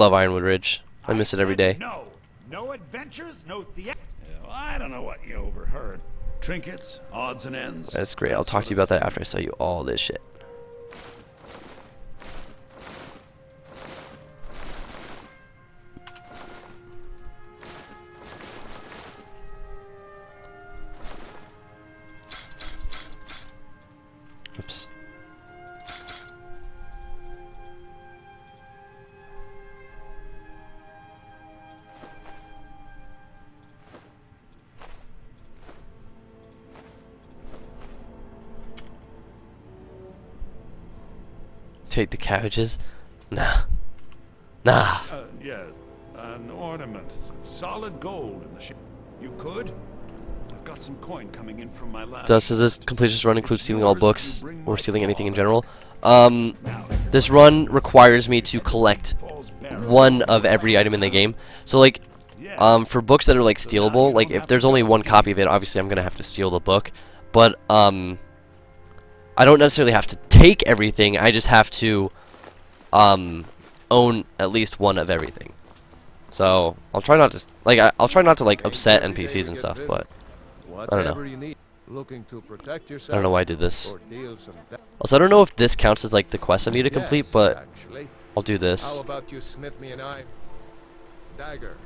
Love Ironwood Ridge. I miss it every day. No, no adventures, no I don't know what you overheard. Trinkets, odds and ends. That's great. I'll talk to you about that after I sell you all this shit. Oops. Take the cabbages? Nah. Nah. Yeah, an ornament. Solid gold in the shape. You could? I've got some coin coming in from my last... Does this completionist run include stealing all books or stealing anything in general? This run requires me to collect one of every item in the game. So like, for books that are like stealable, like if there's only one copy of it, obviously I'm gonna have to steal the book. But I don't necessarily have to take everything. I just have to own at least one of everything. So I'll try not to I'll try not to like upset NPCs and stuff, but I don't know. I don't know why I did this. Also, I don't know if this counts as like the quest I need to complete, but I'll do this. How about you smith me an eye dagger?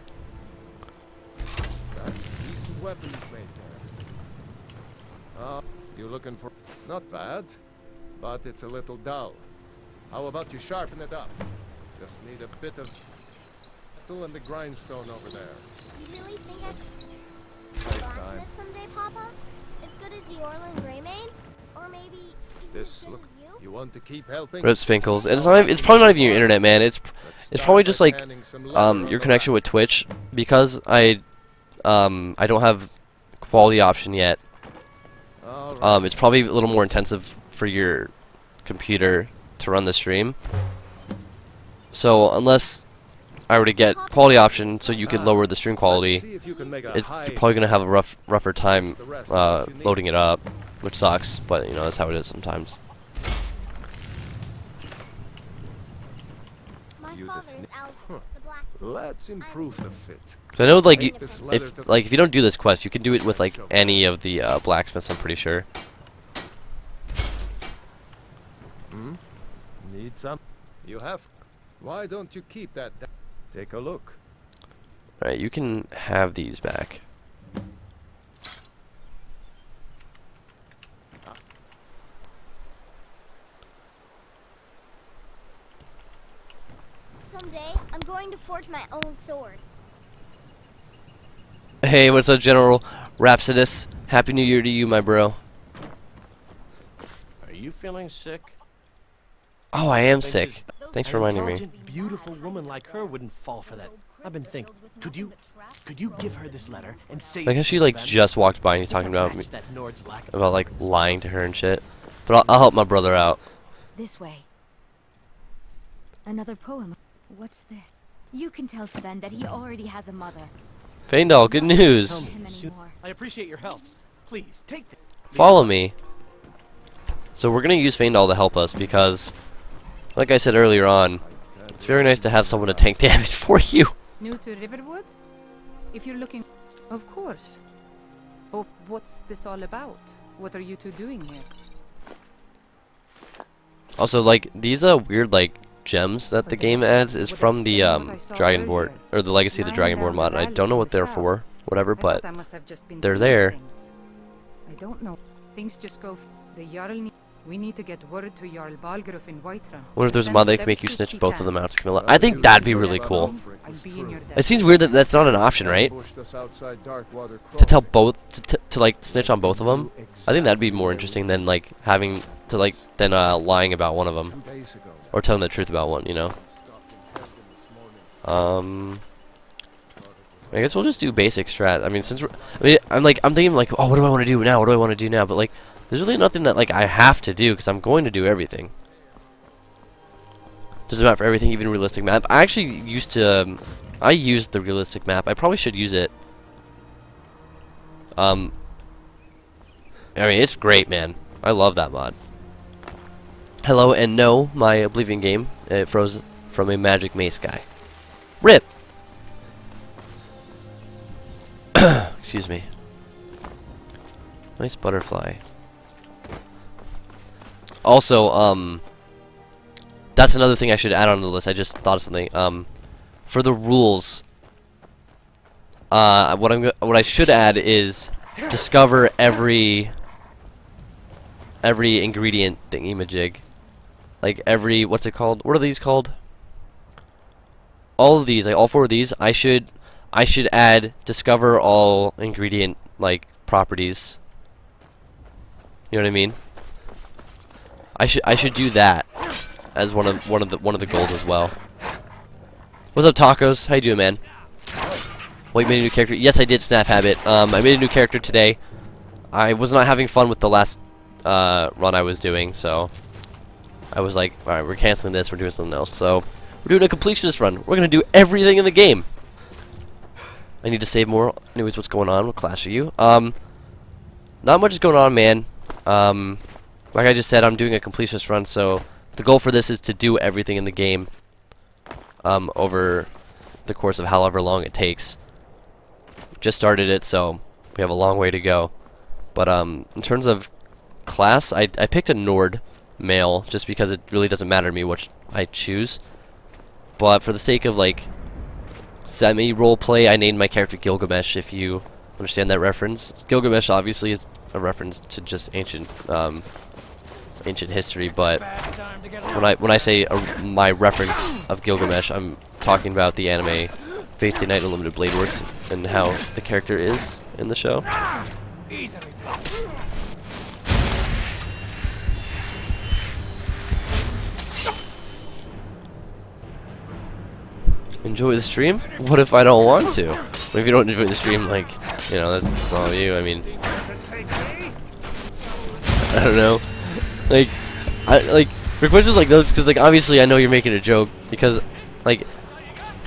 That's a decent weapon you've made there. You looking for? Not bad, but it's a little dull. How about you sharpen it up? Just need a bit of metal and the grindstone over there. You really think I could blacksmith someday, Papa? As good as Yorlin Greymane? Or maybe even as good as you? You want to keep helping? Rip Spinkles. It's not. It's probably not even your internet, man. It's probably just like your connection with Twitch, because I don't have quality option yet. It's probably a little more intensive for your computer to run the stream. So unless I were to get quality option so you could lower the stream quality, it's probably gonna have a rougher time loading it up, which sucks. But you know, that's how it is sometimes. Let's improve the fit. So I know, like, if you don't do this quest, you can do it with like any of the blacksmiths. I'm pretty sure. Need some? You have. Why don't you keep that? Take a look. All right, you can have these back. Someday, I'm going to forge my own sword. Hey, what's up, General Rhapsodus? Happy New Year to you, my bro. Are you feeling sick? Oh, I am sick. Thanks for reminding me. Beautiful woman like her wouldn't fall for that. I've been thinking, could you give her this letter and say Like how she like just walked by and he's talking about me, about like lying to her and shit. But I'll help my brother out. This way. Another poem. What's this? You can tell Sven that he already has a mother. Feindal, good news. I appreciate your help. Please take this. Follow me. So we're gonna use Feindal to help us because, like I said earlier on, it's very nice to have someone to tank damage for you. New to Riverwood? If you're looking... Of course. Oh, what's this all about? What are you two doing here? Also, like, these weird, like, gems that the game adds is from the Dragonborn, or the Legacy of the Dragonborn mod. I don't know what they're for, whatever, but they're there. I don't know. Things just go... The Jarl... We need to get word to Jarl Balgruuf in Whiterun. What if there's a mod that can make you snitch both of them out to Camilla? I think that'd be really cool. It seems weird that that's not an option, right? To tell both, to like snitch on both of them. I think that'd be more interesting than like having to like lying about one of them, or telling the truth about one. You know. I guess we'll just do basic strat. I mean, since I'm thinking like, oh, what do I want to do now? What do I want to do now? But like, there's really nothing that like I have to do because I'm going to do everything. Doesn't matter for everything, even realistic map. I actually used to, I used the realistic map. I probably should use it. I mean, it's great, man. I love that mod. Hello and no, my Oblivion game. It froze from a magic mace guy. Rip. Excuse me. Nice butterfly. Also, that's another thing I should add on the list. I just thought of something. For the rules, what I should add is discover every ingredient thingy-majig. Like every, what's it called? What are these called? All of these, like all 4 of these, I should add discover all ingredient like properties. You know what I mean? I should do that as one of the goals as well. What's up, Tacos? How you doing, man? Well, you made a new character. Yes, I did, Snap Habit. I made a new character today. I was not having fun with the last run I was doing, so I was like, all right, we're canceling this. We're doing something else. So we're doing a completionist run. We're gonna do everything in the game. I need to save more. Anyways, what's going on? We'll clash with you. Not much is going on, man. Like I just said, I'm doing a completionist run, so the goal for this is to do everything in the game over the course of however long it takes. Just started it, so we have a long way to go. But in terms of class, I picked a Nord male just because it really doesn't matter to me which I choose. But for the sake of like semi-roleplay, I named my character Gilgamesh, if you understand that reference. Gilgamesh obviously is a reference to just ancient history, but when I say my reference of Gilgamesh, I'm talking about the anime Fate Stay Night Unlimited Blade Works and how the character is in the show. Enjoy the stream? What if I don't want to? What if you don't enjoy the stream? Like, you know, that's all you. I mean, I don't know. Like, for questions like those, because like obviously I know you're making a joke because,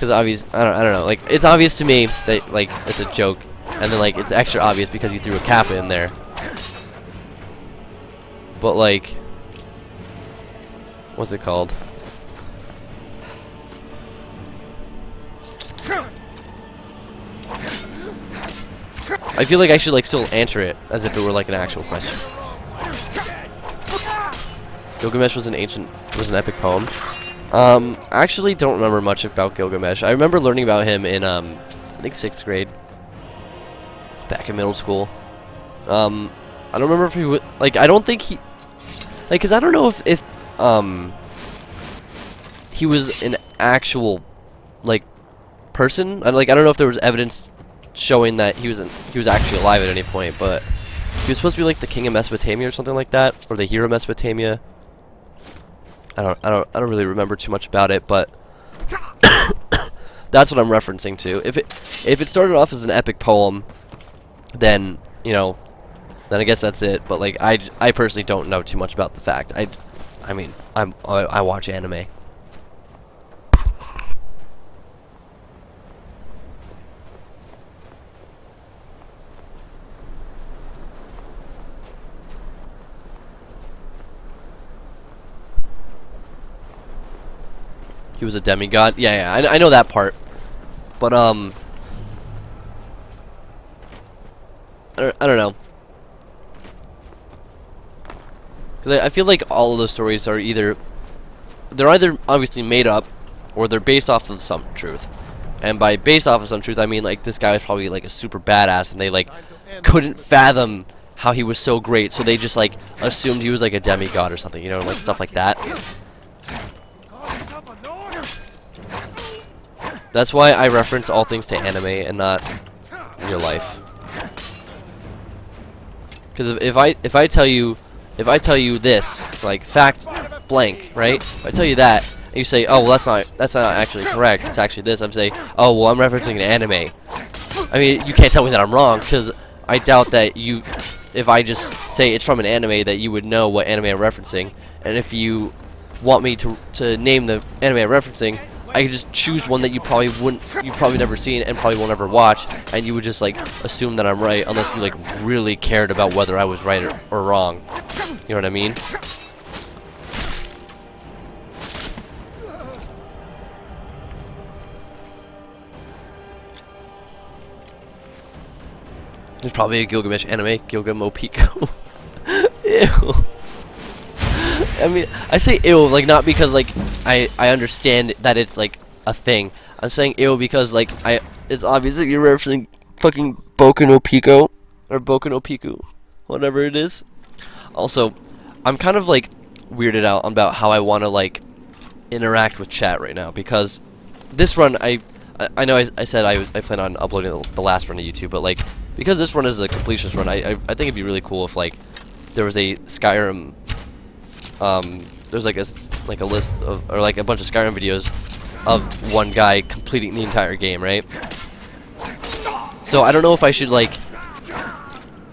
obvious. I don't know. Like, it's obvious to me that like it's a joke, and then like it's extra obvious because you threw a kappa in there. But like, what's it called? I feel like I should like still answer it as if it were like an actual question. Gilgamesh was an epic poem. I actually don't remember much about Gilgamesh. I remember learning about him in I think 6th grade, back in middle school. I don't remember if he was like, I don't think he like, cause I don't know if he was an actual like person. I don't know if there was evidence showing that he was actually alive at any point, but he was supposed to be like the king of Mesopotamia or something like that, or the hero of Mesopotamia. I don't really remember too much about it, but that's what I'm referencing to. If it started off as an epic poem, then you know, then I guess that's it. But like I personally don't know too much about the fact. I mean I watch anime. He was a demigod. Yeah, I know that part. But I don't know. Cause I feel like all of those stories are they're either obviously made up, or they're based off of some truth. And by based off of some truth, I mean like this guy was probably like a super badass, and they like couldn't fathom how he was so great, so they just like assumed he was like a demigod or something, you know, like stuff like that. That's why I reference all things to anime and not real life. Because if I tell you this, like fact blank, right? If I tell you that and you say, oh well, that's not actually correct, it's actually this, I'm saying, oh well, I'm referencing an anime. I mean, you can't tell me that I'm wrong, because I doubt that you, if I just say it's from an anime, that you would know what anime I'm referencing. And if you want me to name the anime I'm referencing, I could just choose one that you've probably never seen and probably will never watch, and you would just like assume that I'm right, unless you like really cared about whether I was right or wrong. You know what I mean? There's probably a Gilgamesh anime, Gilgamo Pico. Ew. I mean, I say ew, like, not because, like, I understand that it's, like, a thing. I'm saying ew because, like, it's obvious that you're referencing fucking Boku no Pico, or Boku no Piku, whatever it is. Also, I'm kind of, like, weirded out about how I want to, like, interact with chat right now, because this run, I know I said I plan on uploading the last run to YouTube, but, like, because this run is a completionist run, I think it'd be really cool if, like, there was a Skyrim, there's like a list of, or like a bunch of Skyrim videos of one guy completing the entire game, right? So I don't know if I should, like,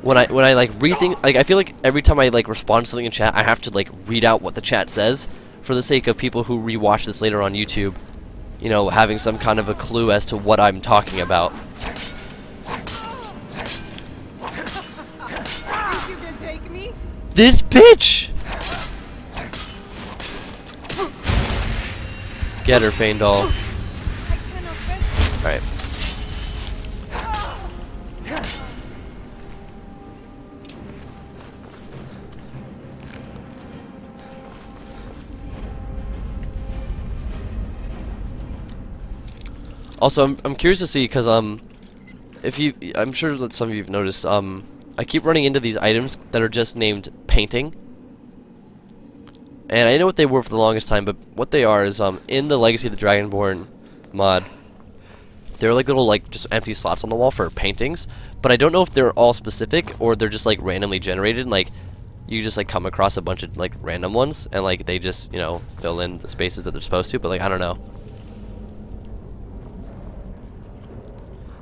when I like rethink, like, I feel like every time I like respond to something in chat, I have to like read out what the chat says for the sake of people who rewatch this later on YouTube, you know, having some kind of a clue as to what I'm talking about. You can take me? This bitch! Get her, Fane doll. Alright. Also, I'm curious to see, because if you, I'm sure that some of you've noticed, I keep running into these items that are just named painting. And I know what they were for the longest time, but what they are is, in the Legacy of the Dragonborn mod, they're like little, like, just empty slots on the wall for paintings, but I don't know if they're all specific, or they're just, like, randomly generated, like, you just, like, come across a bunch of, like, random ones, and, like, they just, you know, fill in the spaces that they're supposed to, but, like, I don't know.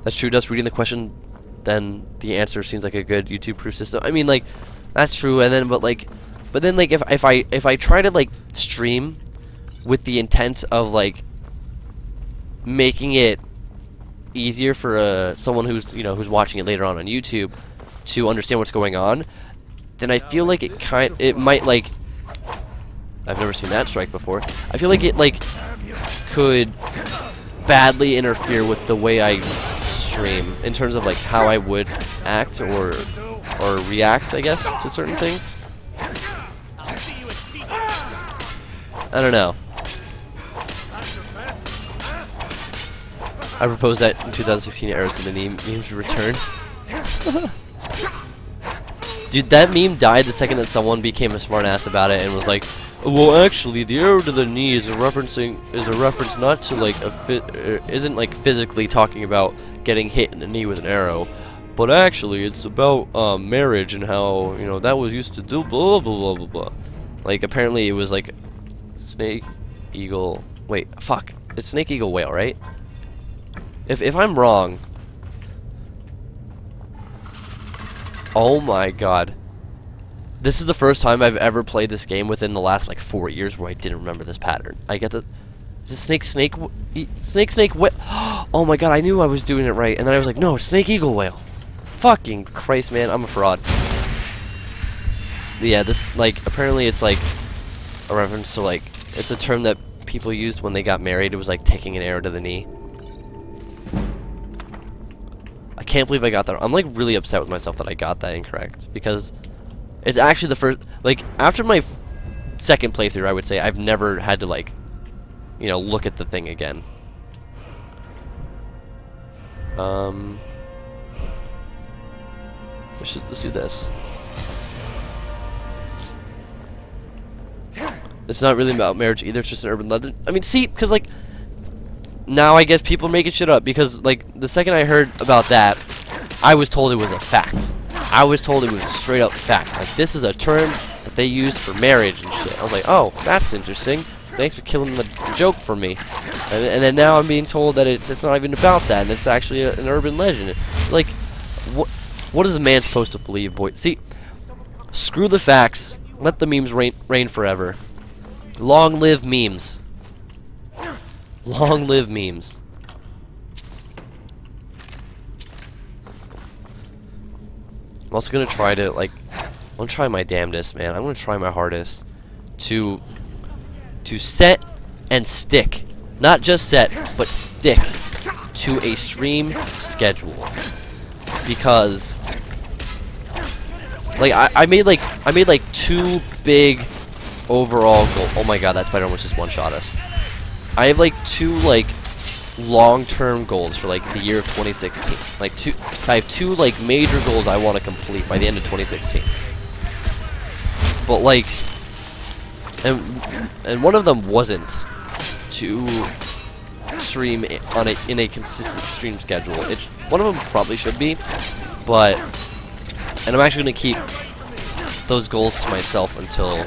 That's true, just reading the question, then the answer seems like a good YouTube proof system. I mean, like, that's true, and then, but then, like, if I try to, like, stream with the intent of, like, making it easier for someone who's, you know, who's watching it later on YouTube to understand what's going on, then I feel like it might, like, I've never seen that strike before. I feel like it, like, could badly interfere with the way I stream in terms of, like, how I would act or react, I guess, to certain things. I don't know. I proposed that in 2016 arrows to the memes return. Dude, that meme died the second that someone became a smartass about it and was like, well, actually, the arrow to the knee is a reference not to, like, isn't, like, physically talking about getting hit in the knee with an arrow, but actually it's about marriage and how, you know, that was used to do blah blah blah blah blah. Like, apparently it was like snake, eagle. Wait, fuck. It's snake, eagle, whale, right? If I'm wrong. Oh my god. This is the first time I've ever played this game within the last, like, 4 years where I didn't remember this pattern. I get that. Is it snake, whale? Oh my god, I knew I was doing it right. And then I was like, no, snake, eagle, whale. Fucking Christ, man, I'm a fraud. But yeah, this, like, apparently it's, like, a reference to, like, it's a term that people used when they got married. It was, like, taking an arrow to the knee. I can't believe I got that. I'm, like, really upset with myself that I got that incorrect. Because it's actually the first, like, after my second playthrough, I would say, I've never had to, like, you know, look at the thing again. Let's do this. It's not really about marriage either, it's just an urban legend. I mean, see, because, like, now I guess people are making shit up, because, like, the second I heard about that, I was told it was a fact. I was told it was a straight up fact. Like, this is a term that they used for marriage and shit. I was like, oh, that's interesting. Thanks for killing the joke for me. And then now I'm being told that it's not even about that, and it's actually an urban legend. Like, what is a man supposed to believe, boy? See, screw the facts. Let the memes reign forever. Long live memes. Long live memes. I'm also gonna try to, like, I'm gonna try my damnedest, man. I'm gonna try my hardest to set and stick. Not just set, but stick to a stream schedule. because like I made like 2 big overall goals. Oh my god, that spider almost just one-shot us. I have like 2 like long-term goals for like the year of 2016. Like I have 2 like major goals I want to complete by the end of 2016. But like, and one of them wasn't to stream in a consistent stream schedule. One of them probably should be, but and I'm actually gonna keep those goals to myself until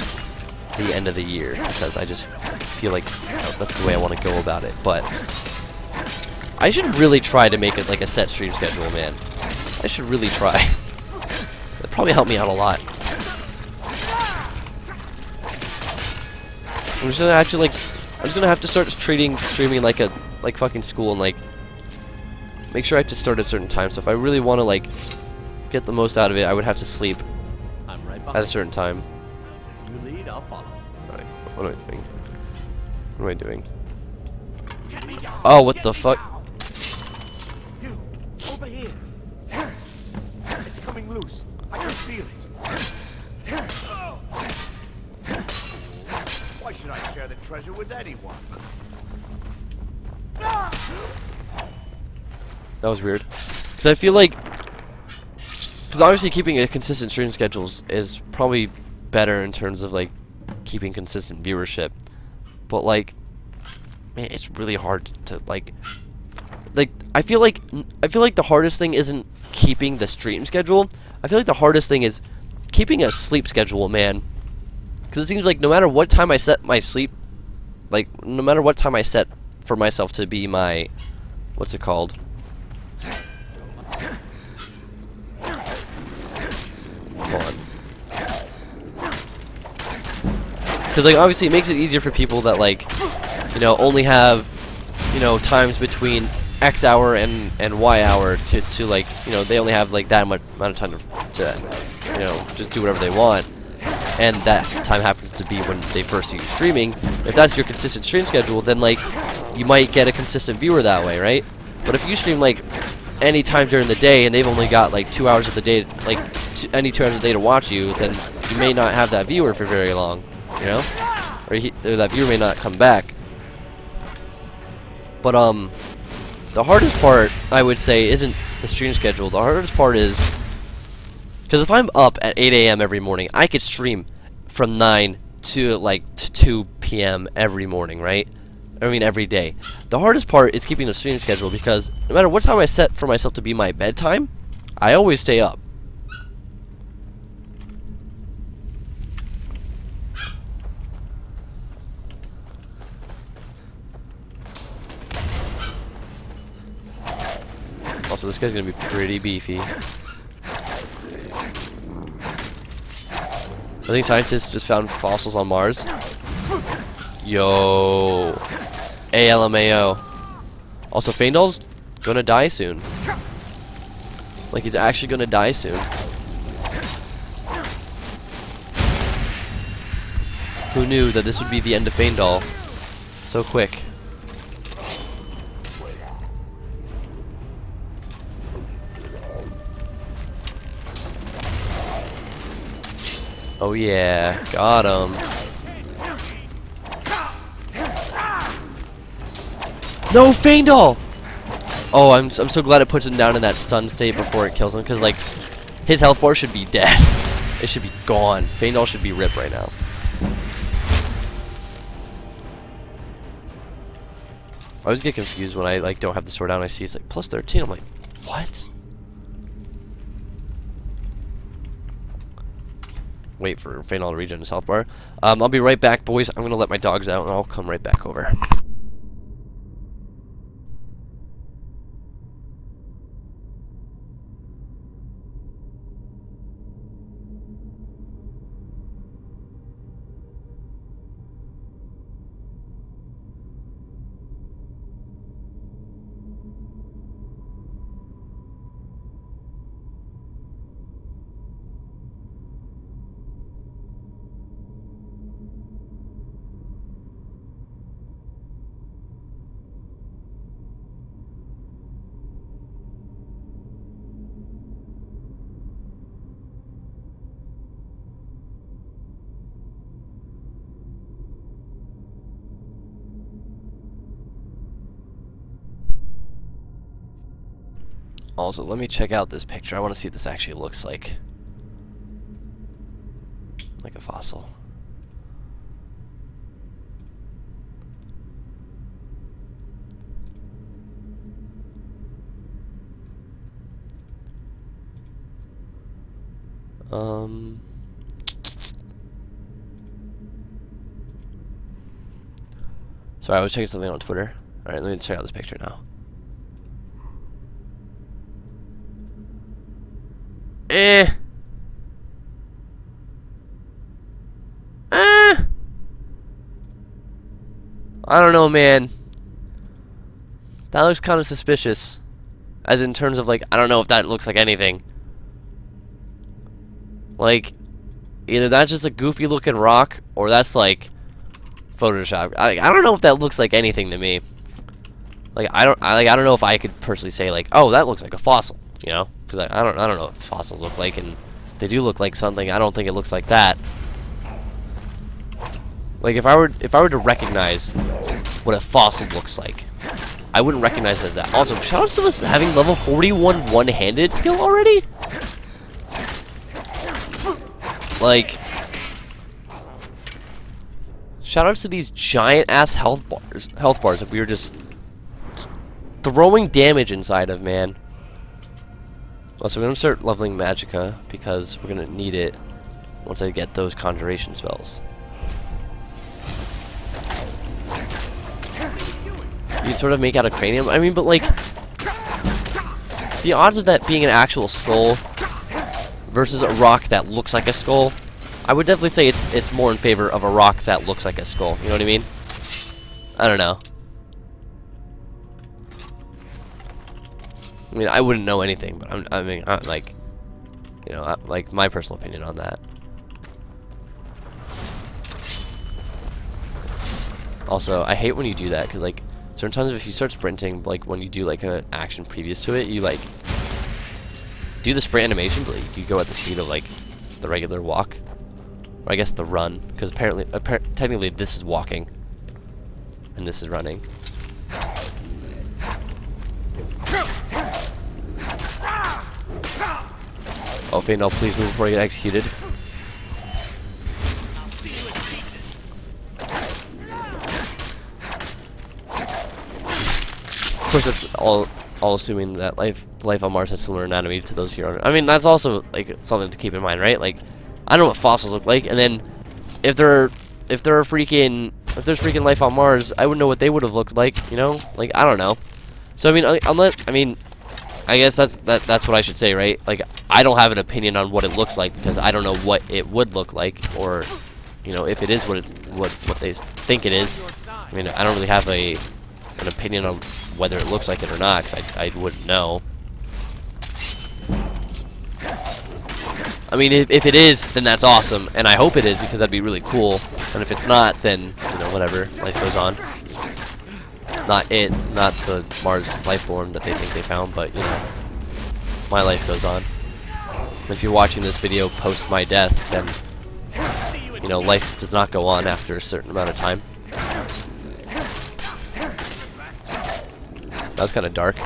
the end of the year because I just feel like that's the way I want to go about it. But I should really try to make it like a set stream schedule, man. I should really try. That'd probably help me out a lot. I'm just gonna have to start treating streaming like fucking school and like make sure I have to start at a certain time. So if I really want to like get the most out of it, I would have to sleep I'm right at a behind certain time. you. Lead, I'll follow. Alright, what am I doing? What am I doing? Oh, what the fuck? You, over here. It's coming loose. I can feel it. Why should I share the treasure with anyone? That was weird. Because I feel like, because obviously keeping a consistent stream schedule is probably better in terms of like keeping consistent viewership. But like, man, it's really hard to like I feel like the hardest thing isn't keeping the stream schedule. I feel like the hardest thing is keeping a sleep schedule, man. Because it seems like no matter what time I set my sleep, like no matter what time I set for myself to be my, what's it called? Hold on. Because like obviously it makes it easier for people that like, you know, only have, you know, times between X hour and Y hour to like, you know, they only have like that much amount of time to you know, just do whatever they want. And that time happens to be when they first see you streaming. If that's your consistent stream schedule, then like you might get a consistent viewer that way, right? But if you stream like any time during the day and they've only got like 2 hours of the day, like any 2 hours of the day to watch you, then you may not have that viewer for very long, you know? Or that viewer may not come back. But the hardest part, I would say, isn't the stream schedule. The hardest part is, because if I'm up at 8 a.m. every morning, I could stream from 9 to like 2 p.m. every morning, right? I mean every day. The hardest part is keeping the stream schedule because no matter what time I set for myself to be my bedtime, I always stay up. Also, this guy's gonna be pretty beefy. I think scientists just found fossils on Mars. Yo. ALMAO. Also, Feindal's gonna die soon. Like, he's actually gonna die soon. Who knew that this would be the end of Feindal so quick? Oh yeah, got him. No, Feindal! Oh, I'm so glad it puts him down in that stun state before it kills him, because like his health bar should be dead. It should be gone. Feindal should be ripped right now. I always get confused when I like don't have the sword down. I see it's like plus 13. I'm like, what? Wait for Feindal to regen his health bar. I'll be right back, boys. I'm gonna let my dogs out and I'll come right back over. Also, let me check out this picture. I want to see what this actually looks like. Like a fossil. Sorry, I was checking something on Twitter. Alright, let me check out this picture now. I don't know, man. That looks kind of suspicious. As in terms of, like, I don't know if that looks like anything. Like, either that's just a goofy looking rock, or that's, like, Photoshop. I don't know if that looks like anything to me. Like, I don't know if I could personally say, like, oh, that looks like a fossil, you know? Because I don't know what fossils look like, and they do look like something. I don't think it looks like that. Like, if I were to recognize what a fossil looks like, I wouldn't recognize it as that. Also, shout out to us having level 41 one-handed skill already. Like, shout outs to these giant ass health bars that we were just throwing damage inside of, man. Also, we're gonna start leveling Magicka because we're gonna need it once I get those conjuration spells. You'd sort of make out a cranium. I mean, but like, the odds of that being an actual skull versus a rock that looks like a skull, I would definitely say it's more in favor of a rock that looks like a skull. You know what I mean? I don't know. I mean, I wouldn't know anything, but like, you know, like my personal opinion on that. Also, I hate when you do that because, like, certain times if you start sprinting, like when you do like an action previous to it, you like do the sprint animation, but like, you go at the speed of like the regular walk, or I guess the run, because technically this is walking and this is running. Oh, Fatal, please move before I get executed. Of course, that's all assuming that life on Mars has similar anatomy to those here on Earth. I mean, that's also like something to keep in mind, right? Like, I don't know what fossils look like, and then if there's freaking life on Mars, I wouldn't know what they would have looked like, you know? Like, I don't know. So I mean, I guess that's what I should say, right? Like, I don't have an opinion on what it looks like because I don't know what it would look like, or, you know, if it is what they think it is. I mean, I don't really have an opinion on whether it looks like it or not, because I wouldn't know. I mean, if it is, then that's awesome, and I hope it is, because that'd be really cool. And if it's not, then, you know, whatever, life goes on. Not the Mars life form that they think they found, but, you know, my life goes on. And if you're watching this video post my death, then, you know, life does not go on after a certain amount of time. That was kind of dark.